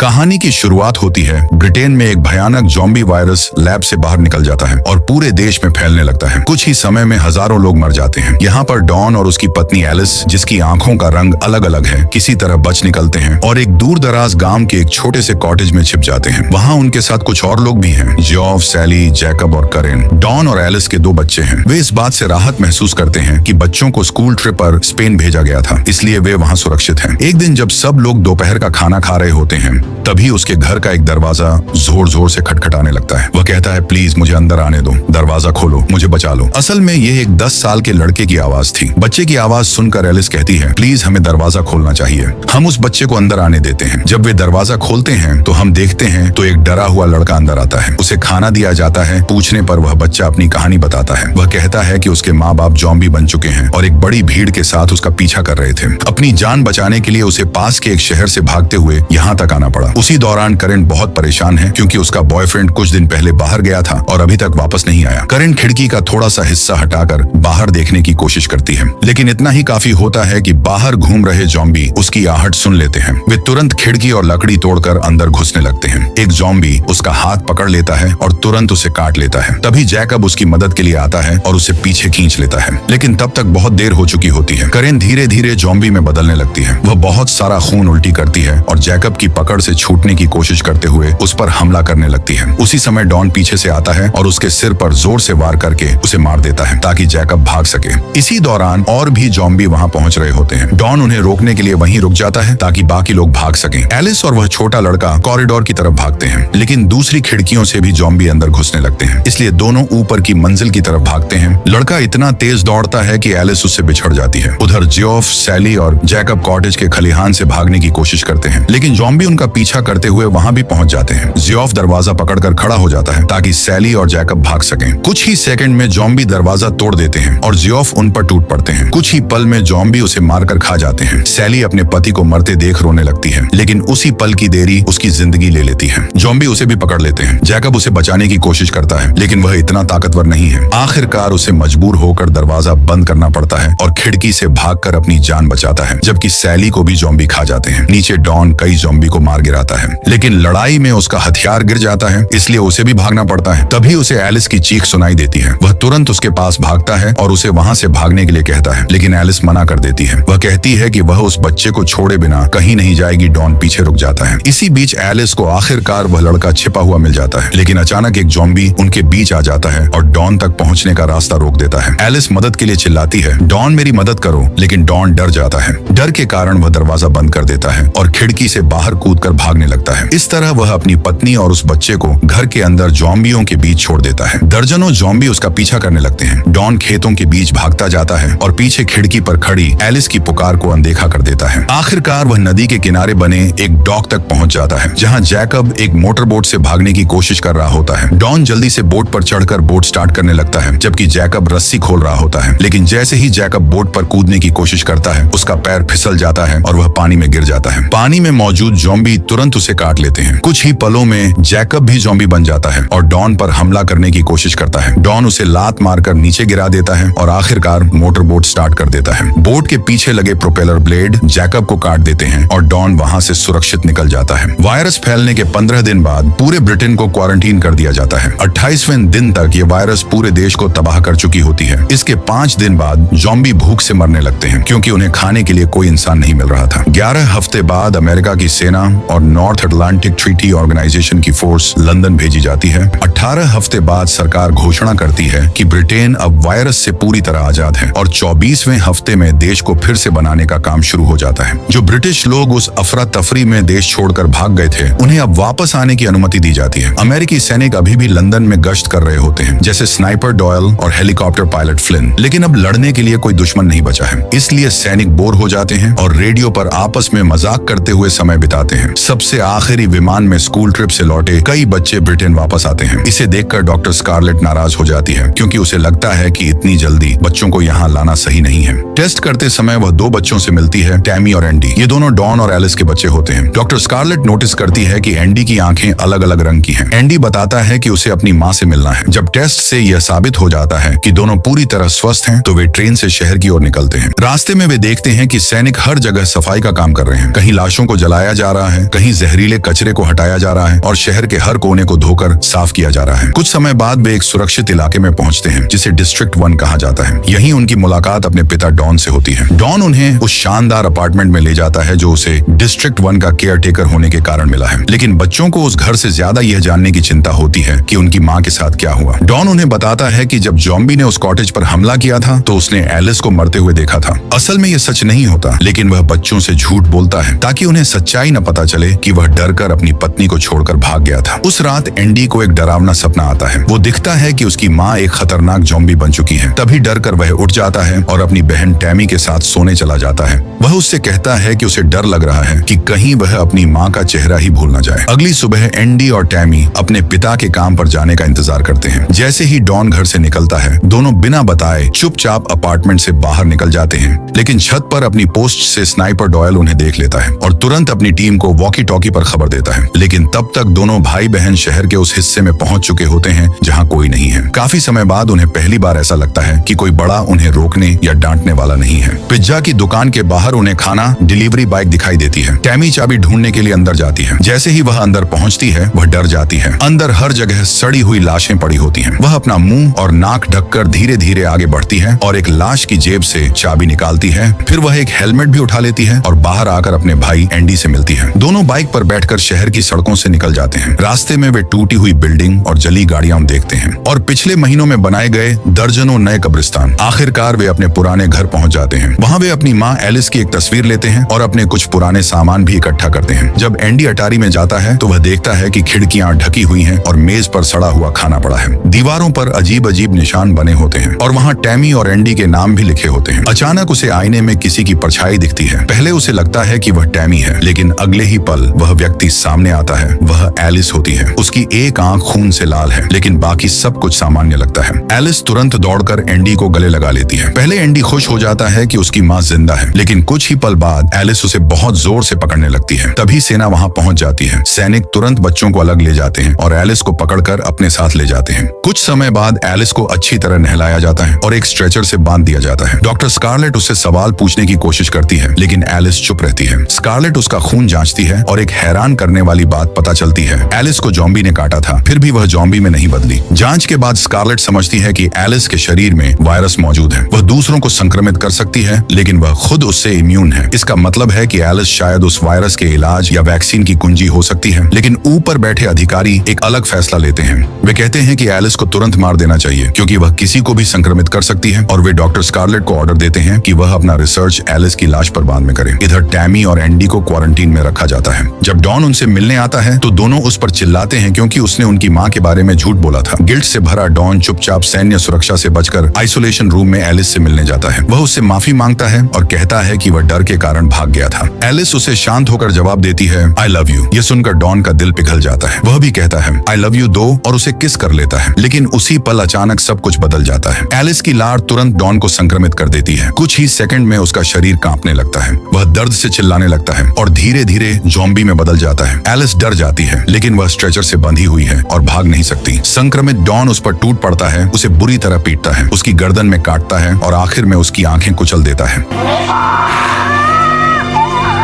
कहानी की शुरुआत होती है ब्रिटेन में। एक भयानक ज़ॉम्बी वायरस लैब से बाहर निकल जाता है और पूरे देश में फैलने लगता है। कुछ ही समय में हजारों लोग मर जाते हैं। यहाँ पर डॉन और उसकी पत्नी एलिस, जिसकी आंखों का रंग अलग अलग है, किसी तरह बच निकलते हैं और एक दूर दराज गांव के एक छोटे से कॉटेज में छिप जाते हैं। वहाँ उनके साथ कुछ और लोग भी हैं, जियोफ, सैली, जैकब और करेन। डॉन और एलिस के 2 बच्चे हैं। वे इस बात से राहत महसूस करते हैं कि बच्चों को स्कूल ट्रिप पर स्पेन भेजा गया था, इसलिए वे वहाँ सुरक्षित हैं। एक दिन जब सब लोग दोपहर का खाना खा रहे होते हैं, तभी उसके घर का एक दरवाजा जोर जोर से खटखटाने लगता है। वह कहता है, प्लीज मुझे अंदर आने दो, दरवाजा खोलो, मुझे बचा लो। असल में यह एक 10 साल के लड़के की आवाज थी। बच्चे की आवाज सुनकर एलिस कहती है, प्लीज हमें दरवाजा खोलना चाहिए। हम उस बच्चे को अंदर आने देते हैं। जब वे दरवाजा खोलते हैं तो हम देखते हैं तो एक डरा हुआ लड़का अंदर आता है। उसे खाना दिया जाता है। पूछने पर वह बच्चा अपनी कहानी बताता है। वह कहता है कि उसके माँ बाप ज़ॉम्बी बन चुके हैं और एक बड़ी भीड़ के साथ उसका पीछा कर रहे थे। अपनी जान बचाने के लिए उसे पास के एक शहर से भागते हुए यहाँ तक आना पड़ा। उसी दौरान करेन बहुत परेशान है क्योंकि उसका बॉयफ्रेंड कुछ दिन पहले बाहर गया था और अभी तक वापस नहीं आया। करेन खिड़की का थोड़ा सा हिस्सा हटाकर बाहर देखने की कोशिश करती है, लेकिन इतना ही काफी होता है कि बाहर घूम रहे ज़ॉम्बी उसकी आहट सुन लेते हैं। वे तुरंत खिड़की और लकड़ी तोड़कर अंदर घुसने लगते हैं। एक ज़ॉम्बी उसका हाथ पकड़ लेता है और तुरंत उसे काट लेता है। तभी जैकब उसकी मदद के लिए आता है और उसे पीछे खींच लेता है, लेकिन तब तक बहुत देर हो चुकी होती है। करेन धीरे धीरे ज़ॉम्बी में बदलने लगती है। वह बहुत सारा खून उल्टी करती है और जैकब की पकड़ से छूटने की कोशिश करते हुए उस पर हमला करने लगती है। उसी समय डॉन पीछे से आता है और उसके सिर पर जोर से वार करके उसे मार देता है ताकि जैकब भाग सके। इसी दौरान और भी ज़ॉम्बी वहां पहुंच रहे होते हैं। डॉन उन्हें रोकने के लिए वहीं रुक जाता है ताकि बाकी लोग भाग सकें। एलिस और वह छोटा लड़का कॉरिडोर की तरफ भागते हैं, लेकिन दूसरी खिड़कियों से भी ज़ॉम्बी अंदर घुसने लगते हैं, इसलिए दोनों ऊपर की मंजिल की तरफ भागते हैं। लड़का इतना तेज दौड़ता है कि एलिस उससे बिछड़ जाती है। उधर जियोफ, सैली और जैकब कॉटेज के खलिहान से भागने की कोशिश करते हैं, लेकिन ज़ॉम्बी उनका पीछा करते हुए वहां भी पहुंच जाते हैं। जियोफ दरवाजा पकड़कर खड़ा हो जाता है ताकि सैली और जैकब भाग सकें। कुछ ही सेकंड में ज़ॉम्बी दरवाजा तोड़ देते हैं और जियोफ उन पर टूट पड़ते हैं। कुछ ही पल में ज़ॉम्बी उसे मारकर खा जाते हैं। सैली अपने पति को मरते देख रोने लगती है, लेकिन उसी पल की देरी उसकी जिंदगी ले लेती है। ज़ॉम्बी उसे भी पकड़ लेते हैं। जैकब उसे बचाने की कोशिश करता है, लेकिन वह इतना ताकतवर नहीं है। आखिरकार उसे मजबूर होकर दरवाजा बंद करना पड़ता है और खिड़की से भागकर अपनी जान बचाता है, जबकि सैली को भी ज़ॉम्बी खा जाते हैं। नीचे डॉन कई ज़ॉम्बी को मार गिराता है, लेकिन लड़ाई में उसका हथियार गिर जाता है, इसलिए उसे भी भागना पड़ता है। तभी उसे एलिस की चीख सुनाई देती है। वह तुरंत उसके पास भागता है और उसे वहां से भागने के लिए कहता है, लेकिन एलिस मना कर देती है। वह कहती है कि वह उस बच्चे को छोड़े बिना कहीं नहीं जाएगी। डॉन पीछे रुक जाता है। इसी बीच एलिस को आखिरकार वह लड़का छिपा हुआ मिल जाता है, लेकिन अचानक एक ज़ॉम्बी उनके बीच आ जाता है और डॉन तक पहुंचने का रास्ता रोक देता है। एलिस मदद के लिए चिल्लाती है, डॉन मेरी मदद करो, लेकिन डॉन डर जाता है। डर के कारण वह दरवाजा बंद कर देता है और खिड़की से बाहर कूदकर भागने लगता है। इस तरह वह अपनी पत्नी और उस बच्चे को घर के अंदर ज़ॉम्बियों के बीच छोड़ देता है। दर्जनों ज़ॉम्बी उसका पीछा करने लगते हैं। डॉन खेतों के बीच भागता जाता है और पीछे खिड़की पर खड़ी एलिस की पुकार को अनदेखा कर देता है। आखिरकार वह नदी के किनारे बने एक डॉक तक पहुंच जाता है, जहां जैकब एक मोटर बोट से भागने की कोशिश कर रहा होता है। डॉन जल्दी से बोट पर चढ़कर बोट स्टार्ट करने लगता है, जबकि जैकब रस्सी खोल रहा होता है। लेकिन जैसे ही जैकब बोट पर कूदने की कोशिश करता है, उसका पैर फिसल जाता है और वह पानी में गिर जाता है। पानी में मौजूद ज़ॉम्बी तुरंत उसे काट लेते हैं। कुछ ही पलों में जैकब भी ज़ॉम्बी बन जाता है और डॉन पर हमला करने की कोशिश करता है। डॉन उसे लात मारकर नीचे गिरा देता है और आखिरकार मोटर बोट स्टार्ट कर देता है। बोट के पीछे लगे प्रोपेलर ब्लेड जैकब को काट देते हैं और डॉन वहां से सुरक्षित निकल जाता है। वायरस फैलने के 15 दिन बाद पूरे ब्रिटेन को क्वारंटीन कर दिया जाता है। 28वें दिन तक ये वायरस पूरे देश को तबाह कर चुकी होती है। इसके 5 दिन बाद ज़ॉम्बी भूख से मरने लगते हैं, क्योंकि उन्हें खाने के लिए कोई इंसान नहीं मिल रहा था। 11 हफ्ते बाद अमेरिका की सेना और नॉर्थ अटलांटिक ट्रीटी ऑर्गेनाइजेशन की फोर्स लंदन भेजी जाती है। 18 हफ्ते बाद सरकार घोषणा करती है कि ब्रिटेन अब वायरस से पूरी तरह आजाद है और 24वें हफ्ते में देश को फिर से बनाने का काम शुरू हो जाता है। जो ब्रिटिश लोग उस अफरा तफरी में देश छोड़कर भाग गए थे, उन्हें अब वापस आने की अनुमति दी जाती है। अमेरिकी सैनिक अभी भी लंदन में गश्त कर रहे होते हैं, जैसे स्नाइपर डॉयल और हेलीकॉप्टर पायलट फ्लिन, लेकिन अब लड़ने के लिए कोई दुश्मन नहीं बचा है। इसलिए सैनिक बोर हो जाते हैं और रेडियो पर आपस में मजाक करते हुए समय बिताते हैं। सबसे आखिरी विमान में स्कूल ट्रिप से लौटे कई बच्चे ब्रिटेन वापस आते हैं। इसे देखकर डॉक्टर स्कारलेट नाराज हो जाती है, क्योंकि उसे लगता है कि इतनी जल्दी बच्चों को यहाँ लाना सही नहीं है। टेस्ट करते समय वह 2 बच्चों से मिलती है, टैमी और एंडी। ये दोनों डॉन और एलिस के बच्चे होते हैं। डॉक्टर स्कारलेट नोटिस करती है कि एंडी की आंखें अलग अलग रंग की हैं। एंडी बताता है कि उसे अपनी माँ से मिलना है। जब टेस्ट से यह साबित हो जाता है कि दोनों पूरी तरह स्वस्थ हैं, तो वे ट्रेन से शहर की ओर निकलते हैं। रास्ते में वे देखते हैं कि सैनिक हर जगह सफाई का काम कर रहे हैं। कहीं लाशों को जलाया जा रहा है कहीं जहरीले कचरे को हटाया जा रहा है और शहर के हर कोने को धोकर साफ किया जा रहा है। कुछ समय बाद वे एक सुरक्षित इलाके में पहुंचते हैं जिसे डिस्ट्रिक्ट 1 कहा जाता है। यहीं उनकी मुलाकात अपने पिता डॉन से होती है। डॉन उन्हें उस शानदार अपार्टमेंट में ले जाता है जो उसे डिस्ट्रिक्ट 1 का केयर टेकर होने के कारण मिला है। लेकिन बच्चों को उस घर से ज्यादा यह जानने की चिंता होती है कि उनकी माँ के साथ क्या हुआ। डॉन उन्हें बताता है कि जब जॉम्बी ने उस कॉटेज पर हमला किया था तो उसने एलिस को मरते हुए देखा था। असल में यह सच नहीं होता, लेकिन वह बच्चों से झूठ बोलता है ताकि उन्हें सच्चाई न पता चले कि वह डरकर अपनी पत्नी को छोड़कर भाग गया था। उस रात एंडी को एक डरावना सपना आता है। वो दिखता है कि उसकी माँ एक खतरनाक जॉम्बी बन चुकी है। तभी डरकर वह उठ जाता है और अपनी बहन टैमी के साथ सोने चला जाता है। वह उससे कहता है कि उसे डर लग रहा है कि कहीं वह अपनी माँ का चेहरा ही भूल न जाए। अगली सुबह एंडी और टैमी अपने पिता के काम पर जाने का इंतजार करते हैं। जैसे ही डॉन घर से निकलता है, दोनों बिना बताए चुपचाप अपार्टमेंट से बाहर निकल जाते हैं। लेकिन छत पर अपनी पोस्ट से स्नाइपर डॉयल उन्हें देख लेता है और तुरंत अपनी टीम को वॉकी टॉकी पर खबर देता है। लेकिन तब तक दोनों भाई बहन शहर के उस हिस्से में पहुंच चुके होते हैं जहां कोई नहीं है। काफी समय बाद उन्हें पहली बार ऐसा लगता है कि कोई बड़ा उन्हें रोकने या डांटने वाला नहीं है। पिज्जा की दुकान के बाहर उन्हें खाना डिलीवरी बाइक दिखाई देती है। टैमी चाबी ढूंढने के लिए अंदर जाती है। जैसे ही वह अंदर पहुंचती है, वह डर जाती है। अंदर हर जगह सड़ी हुई लाशें पड़ी होती हैं। वह अपना मुंह और नाक ढककर धीरे धीरे आगे बढ़ती है और एक लाश की जेब से चाबी निकालती है। फिर वह एक हेलमेट भी उठा लेती है और बाहर आकर अपने भाई एंडी से मिलती है। दोनों बाइक पर बैठकर शहर की सड़कों से निकल जाते हैं। रास्ते में वे टूटी हुई बिल्डिंग और जली गाड़ियां देखते हैं और पिछले महीनों में बनाए गए दर्जनों नए कब्रिस्तान। आखिरकार वे अपने पुराने घर पहुंच जाते हैं। वहां वे अपनी माँ एलिस की एक तस्वीर लेते हैं और अपने कुछ पुराने सामान भी इकट्ठा करते हैं। जब एंडी अटारी में जाता है तो वह देखता है कि खिड़कियां ढकी हुई हैं और मेज पर सड़ा हुआ खाना पड़ा है। दीवारों पर अजीब अजीब निशान बने होते हैं और वहाँ टैमी और एंडी के नाम भी लिखे होते हैं। अचानक उसे आईने में किसी की परछाई दिखती है। पहले उसे लगता है कि वह टैमी है, लेकिन अगले ही पल वह व्यक्ति सामने आता है। वह एलिस होती है। उसकी एक आंख खून से लाल है, लेकिन बाकी सब कुछ सामान्य लगता है। एलिस तुरंत दौड़कर एंडी को गले लगा लेती है। पहले एंडी खुश हो जाता है कि उसकी माँ जिंदा है, लेकिन कुछ ही पल बाद एलिस उसे बहुत जोर से पकड़ने लगती है। तभी सेना वहाँ पहुँच जाती है। सैनिक तुरंत बच्चों को अलग ले जाते हैं और एलिस को पकड़कर अपने साथ ले जाते हैं। कुछ समय बाद एलिस को अच्छी तरह नहलाया जाता है और एक स्ट्रेचर से बांध दिया जाता है। डॉक्टर स्कारलेट उससे सवाल पूछने की कोशिश करती है, लेकिन एलिस चुप रहती है। स्कारलेट उसका खून जांचती है और एक हैरान करने वाली बात पता चलती है। एलिस को जॉम्बी ने काटा था, फिर भी वह जॉम्बी में नहीं बदली। जांच के बाद स्कारलेट समझती है कि एलिस के शरीर में वायरस मौजूद है। वह दूसरों को संक्रमित कर सकती है, लेकिन वह खुद उससे इम्यून है। इसका मतलब है कि एलिस शायद उस वायरस के इलाज या वैक्सीन की कुंजी हो सकती है। लेकिन ऊपर बैठे अधिकारी एक अलग फैसला लेते हैं। वे कहते हैं कि एलिस को तुरंत मार देना चाहिए क्योंकि वह किसी को भी संक्रमित कर सकती है, और वे डॉक्टर स्कारलेट को ऑर्डर देते हैं कि वह अपना रिसर्च एलिस की लाश पर बाद में करे। इधर टैमी और एंडी को क्वारंटीन में रखा जाता है। जब डॉन उनसे मिलने आता है तो दोनों उस पर चिल्लाते हैं क्योंकि उसने उनकी माँ के बारे में झूठ बोला था। गिल्ट से भरा डॉन चुपचाप सैन्य सुरक्षा से बचकर आइसोलेशन रूम में एलिस से मिलने जाता है। वह उससे माफी मांगता है और कहता है कि वह डर के कारण भाग गया था। एलिस उसे शांत होकर जवाब देती है, आई लव यू। ये सुनकर डॉन का दिल पिघल जाता है। वह भी कहता है आई लव यू दो और उसे किस कर लेता है। लेकिन उसी पल अचानक सब कुछ बदल जाता है। एलिस की लार तुरंत डॉन को संक्रमित कर देती है। कुछ ही सेकंड में उसका शरीर कांपने लगता है। वह दर्द से चिल्लाने लगता है और धीरे धीरे जॉम्बी में बदल जाता है। एलिस डर जाती है, लेकिन वह स्ट्रेचर से बंधी हुई है और भाग नहीं सकती। संक्रमित डॉन उस पर टूट पड़ता है, उसे बुरी तरह पीटता है, उसकी गर्दन में काटता है और आखिर में उसकी आंखें कुचल देता है।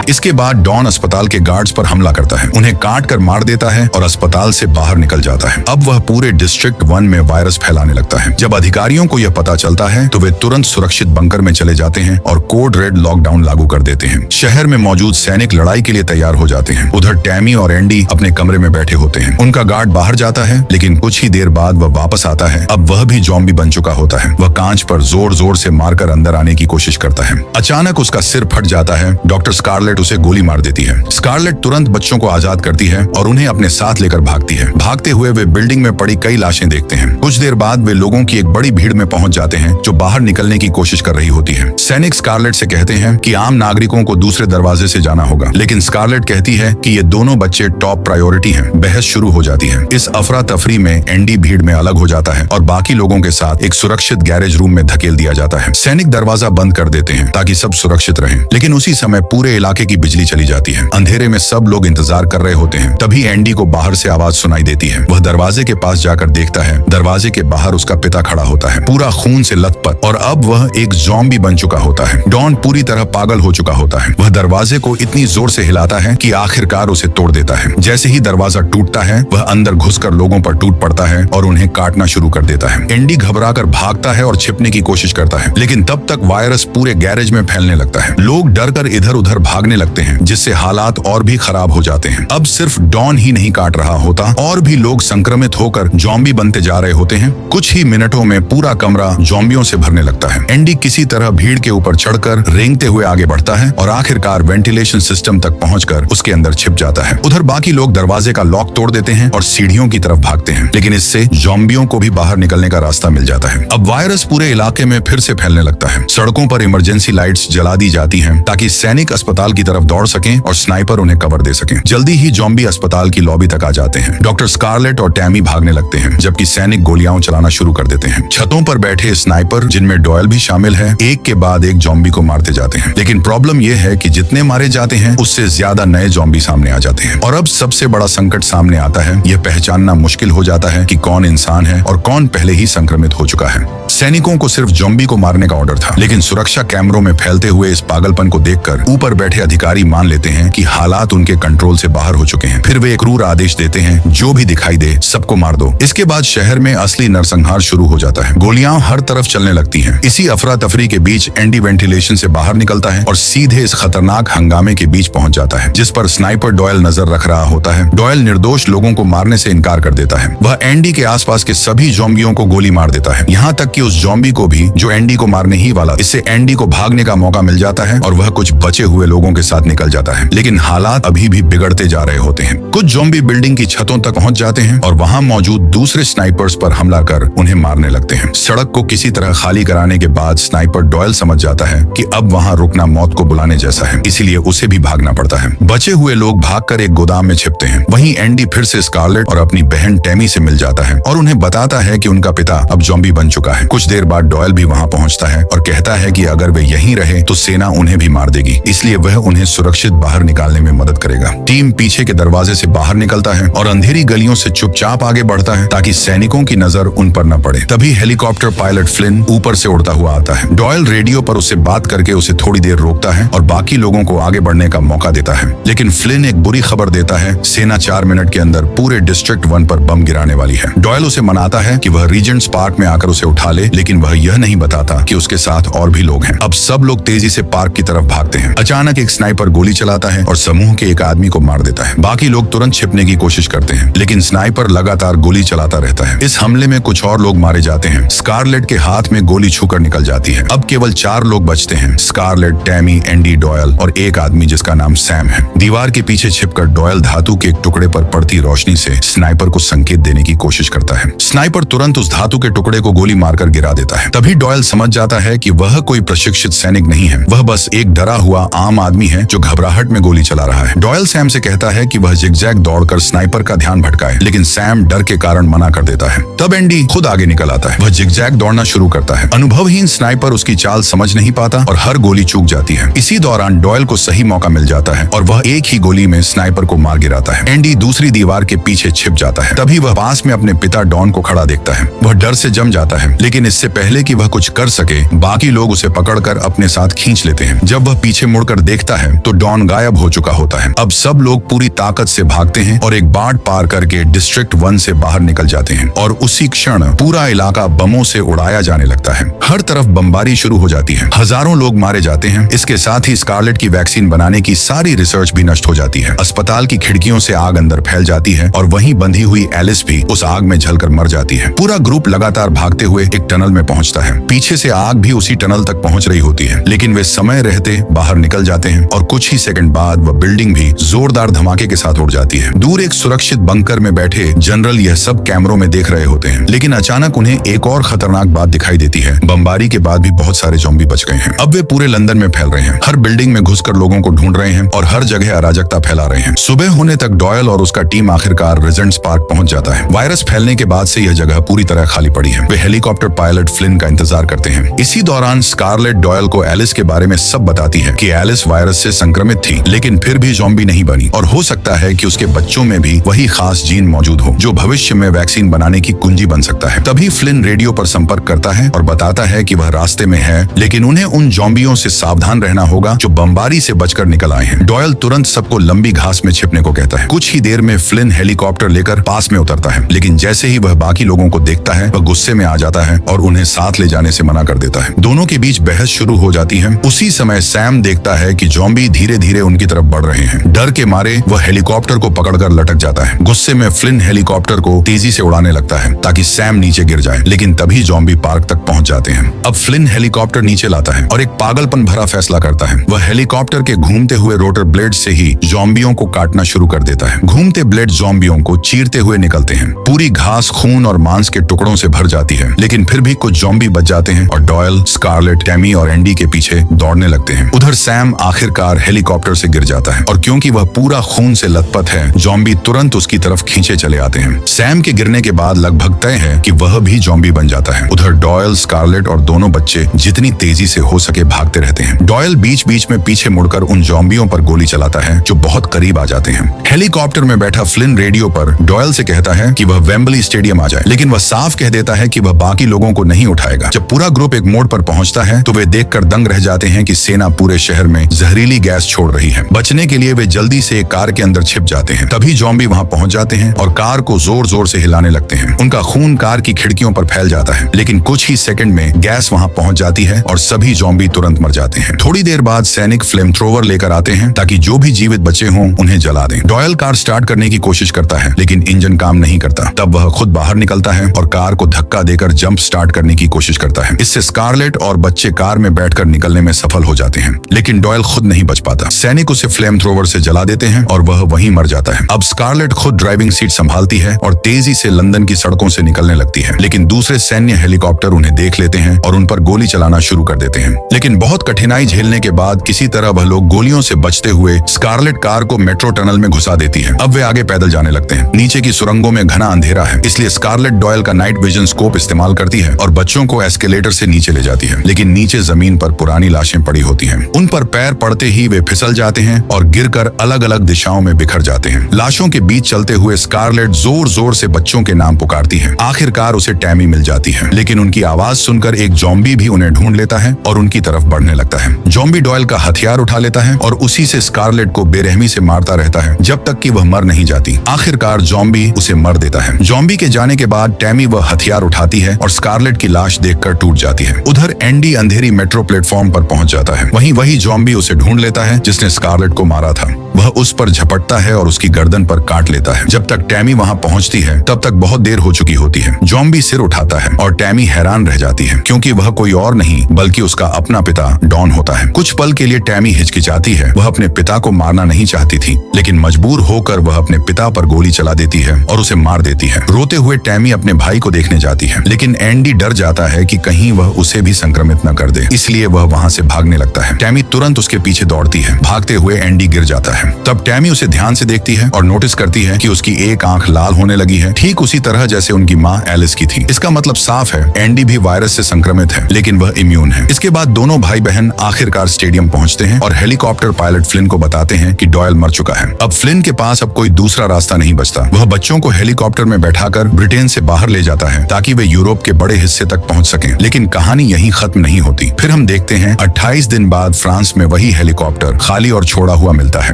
इसके बाद डॉन अस्पताल के गार्ड्स पर हमला करता है, उन्हें काट कर मार देता है और अस्पताल से बाहर निकल जाता है। अब वह पूरे डिस्ट्रिक्ट 1 में वायरस फैलाने लगता है। जब अधिकारियों को यह पता चलता है तो वे तुरंत सुरक्षित बंकर में चले जाते हैं और कोड रेड लॉकडाउन लागू कर देते हैं। शहर में मौजूद सैनिक लड़ाई के लिए तैयार हो जाते हैं। उधर टैमी और एंडी अपने कमरे में बैठे होते हैं। उनका गार्ड बाहर जाता है, लेकिन कुछ ही देर बाद वह वापस आता है। अब वह भी जॉम्बी बन चुका होता है। वह कांच पर जोर जोर से मारकर अंदर आने की कोशिश करता है। अचानक उसका सिर फट जाता है। डॉक्टर स्कारलेट उसे गोली मार देती है। स्कारलेट तुरंत बच्चों को आजाद करती है और उन्हें अपने साथ लेकर भागती है। भागते हुए वे बिल्डिंग में पड़ी कई लाशें देखते हैं। कुछ देर बाद वे लोगों की एक बड़ी भीड़ में पहुंच जाते हैं जो बाहर निकलने की कोशिश कर रही होती है। सैनिक स्कारलेट से कहते हैं कि आम नागरिकों को दूसरे दरवाजे से जाना होगा, लेकिन स्कारलेट कहती है कि ये दोनों बच्चे टॉप प्रायोरिटी हैं। बहस शुरू हो जाती है। इस अफरा तफरी में एंडी भीड़ में अलग हो जाता है और बाकी लोगों के साथ एक सुरक्षित गैरेज रूम में धकेल दिया जाता है। सैनिक दरवाजा बंद कर देते हैं ताकि सब सुरक्षित रहें, लेकिन उसी समय पूरे इलाके की बिजली चली जाती है। अंधेरे में सब लोग इंतजार कर रहे होते हैं। तभी एंडी को बाहर से आवाज सुनाई देती है। वह दरवाजे के पास जाकर देखता है। दरवाजे के बाहर उसका पिता खड़ा होता है, पूरा खून से लथपथ, और अब वह एक ज़ॉम्बी बन चुका होता है। डॉन पूरी तरह पागल हो चुका होता है। वह दरवाजे को इतनी जोर से हिलाता है कि आखिरकार उसे तोड़ देता है। जैसे ही दरवाजा टूटता है, वह अंदर घुसकर लोगों पर टूट पड़ता है और उन्हें काटना शुरू कर देता है। एंडी घबराकर भागता है और छिपने की कोशिश करता है, लेकिन तब तक वायरस पूरे गैरेज में फैलने लगता है। लोग डरकर इधर उधर भागने लगते हैं, जिससे हालात और भी खराब हो जाते हैं। अब सिर्फ डॉन ही नहीं काट रहा होता, और भी लोग संक्रमित होकर ज़ॉम्बी बनते जा रहे होते हैं। कुछ ही मिनटों में पूरा कमरा ज़ॉम्बियों से भरने लगता है। एंडी किसी तरह भीड़ के ऊपर चढ़कर रेंगते हुए आगे बढ़ता है और आखिरकार वेंटिलेशन सिस्टम तक पहुंचकर उसके अंदर छिप जाता है। उधर बाकी लोग दरवाजे का लॉक तोड़ देते हैं और सीढ़ियों की तरफ भागते हैं, लेकिन इससे ज़ॉम्बियों को भी बाहर निकलने का रास्ता मिल जाता है। अब वायरस पूरे इलाके में फिर से फैलने लगता है। सड़कों पर इमरजेंसी लाइट्स जला दी जाती हैं ताकि सैनिक अस्पताल की तरफ दौड़ सकें और स्नाइपर उन्हें कवर दे सकें। जल्दी ही ज़ॉम्बी अस्पताल की लॉबी तक आ जाते हैं। डॉक्टर स्कारलेट और टैमी भागने लगते हैं, जबकि सैनिक गोलियां चलाना शुरू कर देते हैं। छतों पर बैठे स्नाइपर, जिनमें डॉयल भी शामिल है, एक के बाद एक ज़ॉम्बी को मारते जाते हैं। लेकिन प्रॉब्लम यह है कि जितने मारे जाते हैं, उससे ज्यादा नए ज़ॉम्बी सामने आ जाते हैं। और अब सबसे बड़ा संकट सामने आता है। यह पहचानना मुश्किल हो जाता है कि कौन इंसान है और कौन पहले ही संक्रमित हो चुका है। सैनिकों को सिर्फ ज़ॉम्बी को मारने का ऑर्डर था, लेकिन सुरक्षा कैमरों में फैलते हुए इस पागलपन को देखकर ऊपर बैठे अधिकारी मान लेते हैं कि हालात उनके कंट्रोल से बाहर हो चुके हैं। फिर वे एक क्रूर आदेश देते हैं, जो भी दिखाई दे सबको मार दो। इसके बाद शहर में असली नरसंहार शुरू हो जाता है। गोलियां हर तरफ चलने लगती हैं। इसी अफरा तफरी के बीच एंडी वेंटिलेशन से बाहर निकलता है और सीधे इस खतरनाक हंगामे के बीच पहुंच जाता है, जिस पर स्नाइपर डॉयल नजर रख रहा होता है। डॉयल निर्दोष लोगों को मारने से इनकार कर देता है। वह एंडी के आसपास के सभी ज़ॉम्बियों को गोली मार देता है, यहाँ तक कि उस ज़ॉम्बी को भी जो एंडी को मारने ही वाला। इससे एंडी को भागने का मौका मिल जाता है और वह कुछ बचे हुए लोगों के साथ निकल जाता है। लेकिन हालात अभी भी बिगड़ते जा रहे होते हैं। कुछ ज़ॉम्बी बिल्डिंग की छतों तक पहुंच जाते हैं और वहां मौजूद दूसरे स्नाइपर्स पर हमला कर उन्हें मारने लगते हैं। सड़क को किसी तरह खाली कराने के बाद स्नाइपर डॉयल समझ जाता है कि अब वहां रुकना मौत को बुलाने जैसा है, इसीलिए उसे भी भागना पड़ता है। बचे हुए लोग भागकर एक गोदाम में छिपते हैं। वहीं एंडी फिर से स्कारलेट और अपनी बहन टैमी से मिल जाता है और उन्हें बताता है कि उनका पिता अब ज़ॉम्बी बन चुका है। कुछ देर बाद डॉयल भी वहां पहुंचता है और कहता है कि अगर वे यहीं रहे तो सेना उन्हें भी मार देगी, इसलिए वह उन्हें सुरक्षित बाहर निकालने में मदद करेगा। टीम पीछे के दरवाजे से बाहर निकलता है और अंधेरी गलियों से चुपचाप आगे बढ़ता है ताकि सैनिकों की नजर उन पर न पड़े। तभी हेलीकॉप्टर पायलट फ्लिन ऊपर से उड़ता हुआ आता है। डॉयल रेडियो पर उससे बात करके उसे थोड़ी देर रोकता है और बाकी लोगों को आगे बढ़ने का मौका देता है। लेकिन फ्लिन एक बुरी खबर देता है, सेना 4 मिनट के अंदर पूरे डिस्ट्रिक्ट 1 पर बम गिराने वाली है। डॉयल उसे मनाता है कि वह रीजेंट्स पार्क में आकर उसे उठा ले, लेकिन वह यह नहीं बताता कि उसके साथ और भी लोग हैं। अब सब लोग तेजी से पार्क की तरफ भागते हैं। अचानक एक स्नाइपर गोली चलाता है और समूह के एक आदमी को मार देता है। बाकी लोग तुरंत छिपने की कोशिश करते हैं, लेकिन स्नाइपर लगातार गोली चलाता रहता है। इस हमले में कुछ और लोग मारे जाते हैं। स्कारलेट के हाथ में गोली छूकर निकल जाती है। अब केवल 4 लोग बचते हैं, स्कारलेट, टैमी, एंडी, डॉयल और एक आदमी जिसका नाम सैम है। दीवार के पीछे छिपकर डॉयल धातु के एक टुकड़े पर पड़ती रोशनी से स्नाइपर को संकेत देने की कोशिश करता है। स्नाइपर तुरंत उस धातु के टुकड़े को गोली मारकर गिरा देता है। तभी डॉयल समझ जाता है कि वह कोई प्रशिक्षित सैनिक नहीं है, वह बस एक डरा हुआ आम आदमी है जो घबराहट में गोली चला रहा है। डॉयल सैम से कहता है कि वह जिगजैग दौड़कर स्नाइपर का ध्यान भटकाए, लेकिन सैम डर के कारण मना कर देता है। तब एंडी खुद आगे निकल आता है। वह जिगजैग दौड़ना शुरू करता है। अनुभवहीन स्नाइपर उसकी चाल समझ नहीं पाता और हर गोली चूक जाती है। इसी दौरान डॉयल को सही मौका मिल जाता है और वह एक ही गोली में स्नाइपर को मार गिराता है। एंडी दूसरी दीवार के पीछे छिप जाता है। तभी वह पास में अपने पिता डॉन को खड़ा देखता है। वह डर से जम जाता है, लेकिन इससे पहले कि वह कुछ कर सके, बाकी लोग उसे पकड़कर अपने साथ खींच लेते हैं। जब वह पीछे मुड़कर देखता है तो डॉन गायब हो चुका होता है। अब सब लोग पूरी ताकत से भागते हैं और एक बाट पार करके डिस्ट्रिक्ट 1 से बाहर निकल जाते हैं और उसी क्षण पूरा इलाका बमों से उड़ाया जाने लगता है। हर तरफ बमबारी शुरू हो जाती है। हजारों लोग मारे जाते हैं। इसके साथ ही स्कारलेट की वैक्सीन बनाने की सारी रिसर्च भी नष्ट हो जाती है। अस्पताल की खिड़कियों से आग अंदर फैल जाती है और वहीं बंधी हुई एलिस भी उस आग में जलकर मर जाती है। पूरा ग्रुप लगातार भागते हुए एक टनल में पहुंचता है। पीछे से आग भी उसी टनल तक पहुंच रही होती है, लेकिन वे समय रहते बाहर निकल जाते हैं और कुछ ही सेकंड बाद वह बिल्डिंग भी जोरदार धमाके के साथ उड़ जाती है। दूर एक सुरक्षित बंकर में बैठे जनरल यह सब कैमरों में देख रहे होते हैं, लेकिन अचानक उन्हें एक और खतरनाक बात दिखाई देती है। बमबारी के बाद भी बहुत सारे ज़ॉम्बी बच गए हैं। अब वे पूरे लंदन में फैल रहे हैं, हर बिल्डिंग में घुसकर लोगों को ढूंढ रहे हैं और हर जगह अराजकता फैला रहे हैं। सुबह होने तक डॉयल और उसका टीम आखिरकार रीजेंट्स पार्क पहुंच जाता है। वायरस फैलने के बाद से यह जगह पूरी तरह खाली पड़ी है। वे हेलीकॉप्टर पायलट फ्लिन का इंतजार करते हैं। इसी दौरान स्कारलेट डॉयल को एलिस के बारे में सब बताती है कि एलिस वायरस वायरस से संक्रमित थी, लेकिन फिर भी ज़ॉम्बी नहीं बनी। और हो सकता है कि उसके बच्चों में भी वही खास जीन मौजूद हो जो भविष्य में वैक्सीन बनाने की कुंजी बन सकता है। तभी फ्लिन रेडियो पर संपर्क करता है और बताता है कि वह रास्ते में है, लेकिन उन्हें उन ज़ॉम्बियों से सावधान रहना होगा जो बमबारी से बचकर निकल आए हैं। डॉयल तुरंत सबको लंबी घास में छिपने को कहता है। कुछ ही देर में फ्लिन हेलीकॉप्टर लेकर पास में उतरता है, लेकिन जैसे ही वह बाकी लोगों को देखता है वह गुस्से में आ जाता है और उन्हें साथ ले जाने से मना कर देता है। दोनों के बीच बहस शुरू हो जाती है। उसी समय सैम देखता है कि ज़ॉम्बी धीरे धीरे उनकी तरफ बढ़ रहे हैं। डर के मारे वह हेलीकॉप्टर को पकड़कर लटक जाता है। गुस्से में फ्लिन हेलीकॉप्टर को तेजी से उड़ाने लगता है ताकि सैम नीचे गिर जाए, लेकिन तभी ज़ॉम्बी पार्क तक पहुंच जाते हैं। अब फ्लिन हेलीकॉप्टर नीचे लाता है और एक पागलपन भरा फैसला करता है। वह हेलीकॉप्टर के घूमते हुए रोटर ब्लेड से ही ज़ॉम्बियों को काटना शुरू कर देता है। घूमते ब्लेड ज़ॉम्बियों को चीरते हुए निकलते हैं। पूरी घास खून और मांस के टुकड़ों से भर जाती है, लेकिन फिर भी कुछ ज़ॉम्बी बच जाते हैं और डॉयल, स्कारलेट, टैमी और एंडी के पीछे दौड़ने लगते हैं। उधर सैम आखिरकार हेलीकॉप्टर से गिर जाता है और क्योंकि वह पूरा खून से लथपथ है, ज़ॉम्बी तुरंत उसकी तरफ खींचे चले आते हैं। सैम के गिरने के बाद लगभग तय है कि वह भी ज़ॉम्बी बन जाता है। उधर डॉयल, स्कारलेट और दोनों बच्चे जितनी तेजी से हो सके भागते रहते हैं। डॉयल बीच बीच में पीछे मुड़कर उन ज़ॉम्बियों पर गोली चलाता है जो बहुत करीब आ जाते हैं। हेलीकॉप्टर में बैठा फ्लिन रेडियो पर डॉयल से कहता है कि वह वेम्बली स्टेडियम आ जाए, लेकिन वह साफ कह देता है कि वह बाकी लोगों को नहीं उठाएगा। जब पूरा ग्रुप एक मोड़ पर पहुंचता है तो वे देखकर दंग रह जाते हैं कि सेना पूरे शहर में जहरीली गैस छोड़ रही है। बचने के लिए वे जल्दी से एक कार के अंदर छिप जाते हैं। तभी ज़ॉम्बी वहां पहुंच जाते हैं और कार को जोर जोर से हिलाने लगते हैं। उनका खून कार की खिड़कियों पर फैल जाता है, लेकिन कुछ ही सेकंड में गैस वहां पहुंच जाती है और सभी ज़ॉम्बी तुरंत मर जाते हैं। थोड़ी देर बाद सैनिक फ्लेम थ्रोवर लेकर आते हैं ताकि जो भी जीवित बचे हों उन्हें जला दें। डॉयल कार स्टार्ट करने की कोशिश करता है, लेकिन इंजन काम नहीं करता। तब वह खुद बाहर निकलता है और कार को धक्का देकर जंप स्टार्ट करने की कोशिश करता है। इससे स्कारलेट और बच्चे कार में बैठकर निकलने में सफल हो जाते हैं, लेकिन डॉयल खुद नहीं बच पाता। सैनिक उसे फ्लेम थ्रोवर से जला देते हैं और वह वहीं मर जाता है। अब स्कारलेट खुद ड्राइविंग सीट संभालती है और तेजी से लंदन की सड़कों से निकलने लगती है, लेकिन दूसरे सैन्य हेलीकॉप्टर उन्हें देख लेते हैं और उन पर गोली चलाना शुरू कर देते हैं। लेकिन बहुत कठिनाई झेलने के बाद किसी तरह वह लोग गोलियों से बचते हुए स्कारलेट कार को मेट्रो टनल में घुसा देती है। अब वे आगे पैदल जाने लगते हैं। नीचे की सुरंगों में घना अंधेरा है, इसलिए स्कारलेट डॉयल का नाइट विजन स्कोप इस्तेमाल करती है और बच्चों को एस्केलेटर से नीचे ले जाती है, लेकिन नीचे जमीन पर पुरानी लाशें पड़ी होती हैं। उन पर पैर पड़ते ही वे फिसल जाते हैं और गिरकर अलग अलग दिशाओं में बिखर जाते हैं। लाशों के बीच चलते हुए स्कारलेट जोर जोर से बच्चों के नाम पुकारती है। आखिरकार उसे टैमी मिल जाती है, लेकिन उनकी आवाज सुनकर एक ज़ॉम्बी भी उन्हें ढूंढ लेता है और उनकी तरफ बढ़ने लगता है। ज़ॉम्बी डॉयल का हथियार उठा लेता है और उसी से स्कारलेट को बेरहमी से मारता रहता है जब तक कि वह मर नहीं जाती। आखिरकार ज़ॉम्बी उसे मर देता है। ज़ॉम्बी के जाने के बाद टैमी वह हथियार उठाती है और स्कारलेट की लाश देखकर टूट जाती है। उधर एंडी अंधेरी मेट्रो प्लेटफॉर्म पर पहुंच जाता है। वही ज़ॉम्बी उसे ढूंढ लेता है जिसने स्कारलेट को मारा था। वह उस पर झपटता है और उसकी गर्दन पर काट लेता है। जब तक टैमी वहां पहुंचती है तब तक बहुत देर हो चुकी होती है। ज़ॉम्बी सिर उठाता है और टैमी हैरान रह जाती है, क्योंकि वह कोई और नहीं बल्कि उसका अपना पिता डॉन होता है। कुछ पल के लिए टैमी हिचकिचाती है। वह अपने पिता को मारना नहीं चाहती थी, लेकिन मजबूर होकर वह अपने पिता पर गोली चला देती है और उसे मार देती है। रोते हुए टैमी अपने भाई को देखने जाती है, लेकिन एंडी डर जाता है कि कहीं वह उसे भी संक्रमित न कर दे, इसलिए वह वहां से भागने लगता है। टैमी तुरंत उसके पीछे दौड़ती है। भागते हुए एंडी गिर जाता है। तब टैमी उसे ध्यान से देखती है और नोटिस करती है कि उसकी एक आंख लाल होने लगी है, ठीक उसी तरह जैसे उनकी माँ एलिस की थी। इसका मतलब साफ है एंडी भी वायरस से संक्रमित है, लेकिन वह इम्यून है। इसके बाद दोनों भाई बहन आखिरकार स्टेडियम पहुंचते हैं और हेलीकॉप्टर पायलट फ्लिन को बताते हैं कि डॉयल मर चुका है। अब फ्लिन के पास अब कोई दूसरा रास्ता नहीं बचता। वह बच्चों को हेलीकॉप्टर में बैठाकर ब्रिटेन से बाहर ले जाता है ताकि वे यूरोप के बड़े हिस्से तक पहुंच सकें। लेकिन कहानी यहीं खत्म नहीं होती। फिर हम देखते हैं 28 दिन बाद फ्रांस में वही हेलीकॉप्टर खाली और छोड़ा हुआ मिलता है।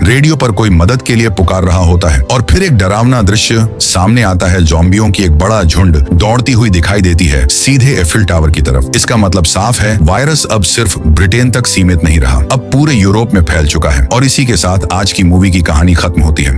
रेडियो पर कोई मदद के लिए पुकार रहा होता है और फिर एक डरावना दृश्य सामने आता है। ज़ॉम्बियों की एक बड़ा झुंड दौड़ती हुई दिखाई देती है सीधे एफिल टावर की तरफ। इसका मतलब साफ है वायरस अब सिर्फ ब्रिटेन तक सीमित नहीं रहा, अब पूरे यूरोप में फैल चुका है। और इसी के साथ आज की मूवी की कहानी खत्म होती है।